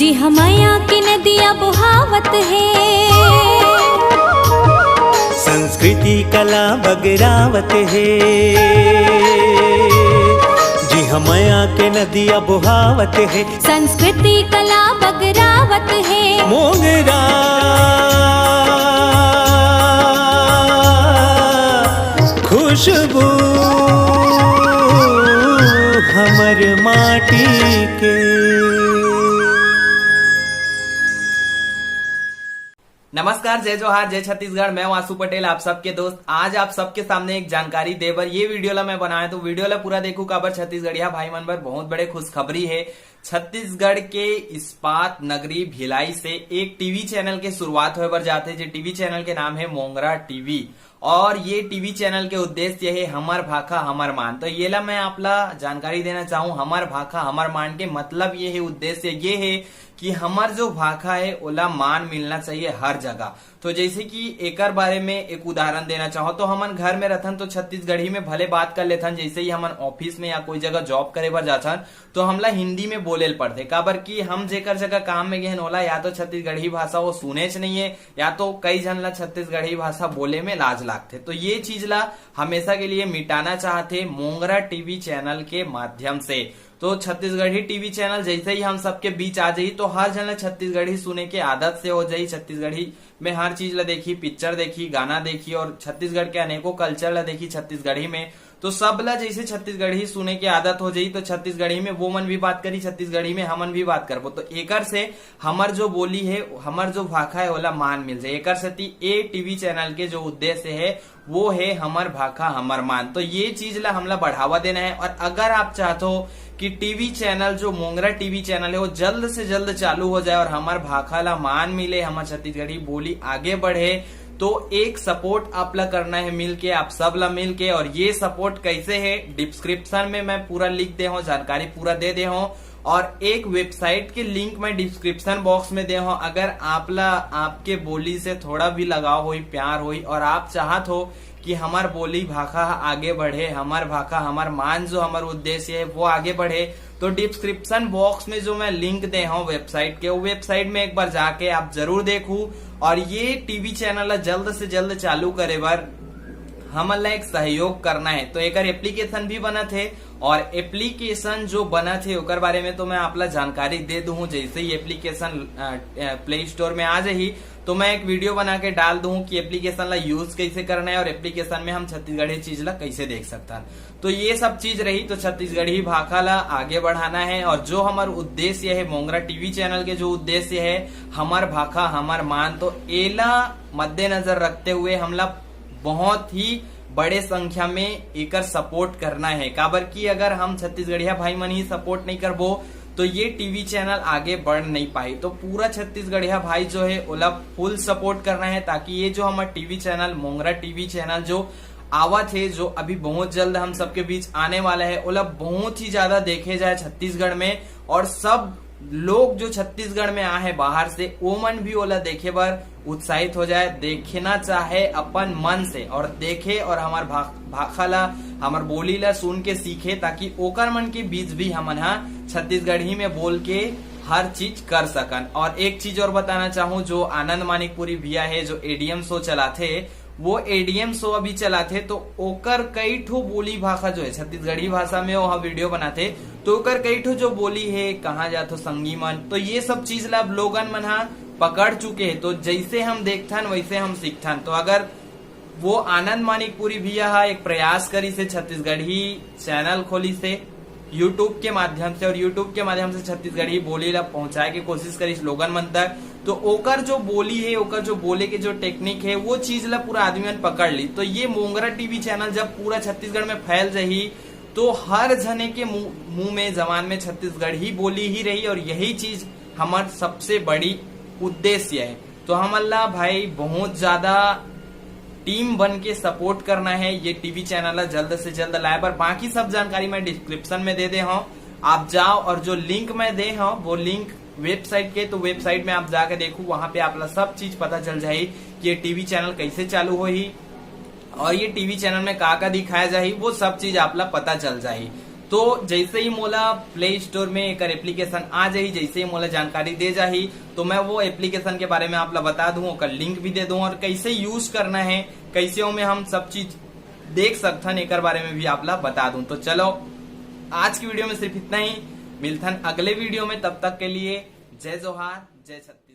जी हमया की नदिया बहावत है, संस्कृति कला बगरावत है। जी हमया के नदिया बहावत है, संस्कृति कला बगरावत है। मोगरा खुशबू हमर माटी के। नमस्कार, जय जोहार, जय छत्तीसगढ़। मैं वासु पटेल, आप सबके दोस्त। आज आप सबके सामने एक जानकारी देवर ये वीडियो ला मैं बनाया, तो वीडियो ला पूरा देखू काबर छत्तीसगढ़िया भाई मन बर बहुत बड़े खुशखबरी है। छत्तीसगढ़ के इस्पात नगरी भिलाई से एक टीवी चैनल के शुरुआत होए बर जाते, जो टीवी चैनल के नाम है मोंगरा टीवी। और ये टीवी चैनल के उद्देश्य है हमर भाखा हमर मान। तो ये ला मैं आपला जानकारी देना चाहूँ, हमर भाखा हमर मान के मतलब ये है, उद्देश्य ये है कि हमर जो भाखा है ओला मान मिलना चाहिए हर जगह। तो जैसे कि एकर बारे में एक उदाहरण देना चाहो तो हमन घर में रहथन तो छत्तीसगढ़ी में भले बात कर लेथन। जैसे ही हमन ऑफिस में या कोई जगह जॉब करे बर जाथन तो हमला हिंदी में बोले पड़ते, काबर की हम जेकर जगह काम में गए ओला या तो छत्तीसगढ़ी भाषा वो सुनेच नहीं है, या तो कई जन ला छत्तीसगढ़ी भाषा बोले में लाज लागते। तो ये चीज ला हमेशा के लिए मिटाना चाहते मोंगरा टीवी चैनल के माध्यम से। तो छत्तीसगढ़ी टीवी चैनल जैसे ही हम सबके बीच आ जाई तो हर जन छत्तीसगढ़ी सुने के आदत से हो जाई। छत्तीसगढ़ी में हर चीज ला देखी, पिक्चर देखी, गाना देखी और छत्तीसगढ़ के अनेकों कल्चर ला देखी छत्तीसगढ़ी में। तो सब ला जैसे छत्तीसगढ़ी सुने के आदत हो जाई तो छत्तीसगढ़ी में वो मन भी बात करी, छत्तीसगढ़ी में हमन भी बात करबो। तो एकर से हमर जो बोली है, हमर जो भाखा है ओला मान मिल जाए। एकर से ए टीवी चैनल के जो उद्देश्य है वो है हमर भाखा हमर मान। तो ये चीज ला हमला बढ़ावा देना है। और अगर आप चाहते हो कि टीवी चैनल जो मोंगरा टीवी चैनल है वो जल्द से जल्द चालू हो जाए और हमार भाखा ला मान मिले, हमार छत्तीसगढ़ी बोली आगे बढ़े, तो एक सपोर्ट आप ला करना है मिलके, आप सब ला मिलके। और ये सपोर्ट कैसे है डिस्क्रिप्शन में मैं पूरा लिख दे हूँ, जानकारी पूरा दे दे हूँ। और एक वेबसाइट के लिंक मैं डिस्क्रिप्शन बॉक्स में दे हूँ। अगर आपला आपके बोली से थोड़ा भी लगाव हुई, प्यार हुई और आप चाहत हो कि हमार बोली भाखा आगे बढ़े, हमार भाखा हमार मान जो हमार उद्देश्य है वो आगे बढ़े, तो डिस्क्रिप्शन बॉक्स में जो मैं लिंक दे हूँ वेबसाइट के, वो वेबसाइट में एक बार जाके आप जरूर देखू। और ये टीवी चैनल जल्द से जल्द चालू करे बार हमन ला एक सहयोग करना है। तो एक एप्लीकेशन भी बना थे और एप्लीकेशन जो बना थे ओकर बारे में तो मैं आपला जानकारी दे दूं। जैसे ही एप्लीकेशन प्ले स्टोर में आ जाही तो मैं एक वीडियो बना के डाल दूं कि एप्लीकेशन ला यूज कैसे करना है और एप्लीकेशन में हम छत्तीसगढ़ी चीज ला कैसे देख सकता है। तो ये सब चीज रही। तो छत्तीसगढ़ी भाखा ला आगे बढ़ाना है और जो हमार उद्देश्य है मोंगरा टीवी चैनल के जो उद्देश्य है हमार भाखा हमार मान, तो एला मद्देनजर रखते हुए हमला बहुत ही बड़े संख्या में एकर सपोर्ट करना है। काबर की अगर हम छत्तीसगढ़िया भाई मन ही सपोर्ट नहीं करबो तो ये टीवी चैनल आगे बढ़ नहीं पाई। तो पूरा छत्तीसगढ़िया भाई जो है ओला फुल सपोर्ट करना है, ताकि ये जो हमारा टीवी चैनल मोंगरा टीवी चैनल जो आवत है, जो अभी बहुत जल्द हम सबके बीच आने वाला है, ओला बहुत ही ज्यादा देखे जाए छत्तीसगढ़ में। और सब लोग जो छत्तीसगढ़ में आए हैं बाहर से वो मन भी ओला देखे बार उत्साहित हो जाए, देखना चाहे अपन मन से और देखे और हमार भाखा ला हमार बोली ला सुन के सीखे, ताकि ओकर मन के बीच भी हमन छत्तीसगढ़ी में बोल के हर चीज कर सकन। और एक चीज और बताना चाहूँ, जो आनंद मानिकपुरी भैया है जो एडीएम शो चलाते, वो एडीएम शो अभी चलाते, तो ओकर कई ठो बोली भाषा जो है छत्तीसगढ़ी भाषा में वो वीडियो बनाते, तो ओकर कई ठो जो बोली है कहाँ जातो संगी मन, तो ये सब चीज ला लोगन मन पकड़ चुके हैं। तो जैसे हम देखथन वैसे हम सीखथन। तो अगर वो आनंद मानिकपुरी भैया एक प्रयास करी से छत्तीसगढ़ी चैनल खोली से यूट्यूब के माध्यम से, और यूट्यूब के माध्यम से छत्तीसगढ़ी बोली ला पहुंचाए के कोशिश करी लोगन मन तक, तो ओकर जो बोली है, ओकर जो बोले के जो टेक्निक है, वो चीज ला पूरा आदमी मन पकड़ ली। तो ये मोंगरा टीवी चैनल जब पूरा छत्तीसगढ़ में फैल रही तो हर जने के मुंह में जबान में छत्तीसगढ़ी बोली ही रही, और यही चीज हमार सबसे बड़ी उद्देश्य है। तो हम अल्लाह भाई बहुत ज्यादा टीम बन के सपोर्ट करना है ये टीवी चैनल जल्द से जल्द लाए। पर बाकी सब जानकारी मैं डिस्क्रिप्शन में दे हूँ, आप जाओ और जो लिंक मैं दे हूँ वो लिंक वेबसाइट के, तो वेबसाइट में आप जाके देखो, वहां पे आप सब चीज पता चल जाए कि ये टीवी चैनल कैसे चालू हो ही और ये टीवी चैनल में का दिखाया जाए, वो सब चीज आप पता चल जाए। तो जैसे ही मोला प्ले स्टोर में एक एप्लीकेशन आ जाही, जैसे ही मोला जानकारी दे जाही तो मैं वो एप्लीकेशन के बारे में आप ला बता दूं, ओकर लिंक भी दे दूं और कैसे यूज करना है, कैसे में हम सब चीज देख सकथन एक बारे में भी आप ला बता दूं। तो चलो आज की वीडियो में सिर्फ इतना ही, मिलथन अगले वीडियो में, तब तक के लिए जय जोहार जय छत्तीसगढ़।